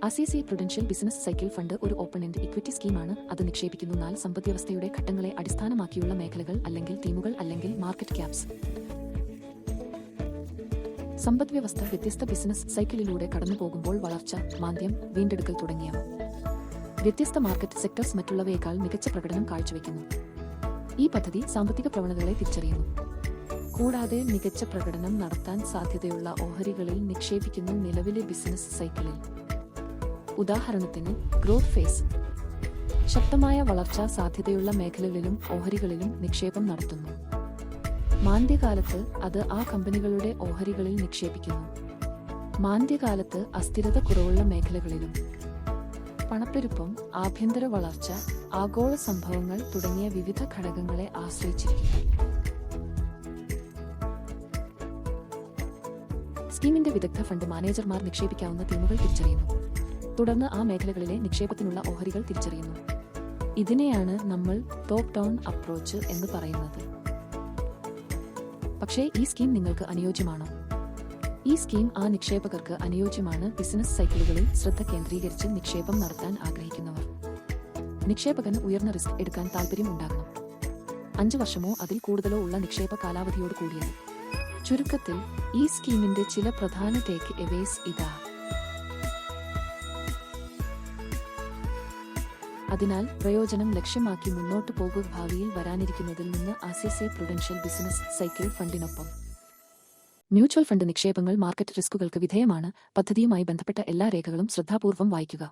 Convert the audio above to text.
ICICI prudential business cycle fund ഒരു open end equity സ്കീമാണ്. അത് നിക്ഷേപിക്കുന്നു 4 സമ്പദ്വ്യവസ്ഥയുടെ ഘട്ടങ്ങളെ അടിസ്ഥാനമാക്കിയുള്ള മേഖലകൾ അല്ലെങ്കിൽ ടീമുകൾ അല്ലെങ്കിൽ മാർക്കറ്റ് ക്യാപ്സ്. സമ്പദ്വ്യവസ്ഥ വ്യത്യസ്ത ബിസിനസ് സൈക്കിളിലൂടെ കടന്നുപോകുമ്പോൾ വളർച്ച, മാന്ദ്യം, വീണ്ടെടുക്കൽ തുടങ്ങിയവ. വ്യത്യസ്ത മാർക്കറ്റ് സെക്ടർസ് മറ്റുള്ളവയേക്കാൾ മികച്ച പ്രകടനം കാഴ്ചവെക്കുന്നു. ഈ പദ്ധതി സാമ്പത്തിക പ്രവണതകളെ തിരിച്ചറിയുന്നു, കൂടാതെ മികച്ച പ്രകടനം നടത്താൻ സാധ്യതയുള്ള ഓഹരികളിൽ നിക്ഷേപിക്കുന്നു. നിലവിലെ ബിസിനസ് സൈക്കിളിൽ, ഉദാഹരണത്തിന് ഗ്രോത്ത് ഫേസ്, ശക്തമായ വളർച്ചാ സാധ്യതയുള്ള മേഖലകളിലും ഓഹരികളിലും നിക്ഷേപം നടത്തുന്നു. മാന്ദ്യകാലത്ത് അത് ആ കമ്പനികളുടെ ഓഹരികളിൽ നിക്ഷേപിക്കുന്നു. മാന്ദ്യകാലത്ത് അസ്ഥിരത കുറവുള്ള മേഖലകളിലും. പണപ്പെരുപ്പം, ആഭ്യന്തര വളർച്ച, ആഗോള സംഭവങ്ങൾ തുടങ്ങിയ വിവിധ ഘടകങ്ങളെ ആശ്രയിച്ചിരിക്കുന്നു. സ്കീമിന്റെ വിദഗ്ധ ഫണ്ട് മാനേജർമാർ നിക്ഷേപിക്കാവുന്ന തീമുകൾ തിരിച്ചറിയുന്നു, തുടർന്ന് ആ മേഖലകളിലെ നിക്ഷേപത്തിനുള്ള ഓഹരികൾ തിരിച്ചറിയുന്നു. ഇതിനെയാണ് നമ്മൾ ടോപ്പ് ഡൗൺ അപ്രോച്ച് എന്ന് പറയുന്നത്. പക്ഷേ ഈ സ്കീം നിങ്ങൾക്ക് അനുയോജ്യമാണോ? ഈ സ്കീം ആ നിക്ഷേപകർക്ക് അനുയോജ്യമാണ് ബിസിനസ് സൈക്കിളുകളിൽ ശ്രദ്ധ കേന്ദ്രീകരിച്ച് നിക്ഷേപം നടത്താൻ ആഗ്രഹിക്കുന്നവർ. നിക്ഷേപകന് ഉയർന്ന റിസ്ക് എടുക്കാൻ താൽപ്പര്യം ഉണ്ടാകണം. 5 വർഷമോ അതിൽ കൂടുതലോ ഉള്ള നിക്ഷേപ കാലാവധിയോട് കൂടിയത്. ചുരുക്കത്തിൽ, ഈ സ്കീമിന്റെ ചില പ്രധാന ടേക്ക് എവേസ് ഇതാ. അതിനാൽ പ്രയോജനം ലക്ഷ്യമാക്കി മുന്നോട്ടു പോകുക. ഭാവിയിൽ വരാനിരിക്കുന്നതിൽ നിന്ന് ICICI പ്രുഡൻഷ്യൽ ബിസിനസ് സൈക്കിൾ ഫണ്ടിനൊപ്പം. മ്യൂച്വൽ ഫണ്ട് നിക്ഷേപങ്ങൾ മാർക്കറ്റ് റിസ്കുകൾക്ക് വിധേയമാണ്. പദ്ധതിയുമായി ബന്ധപ്പെട്ട എല്ലാ രേഖകളും ശ്രദ്ധാപൂർവം വായിക്കുക.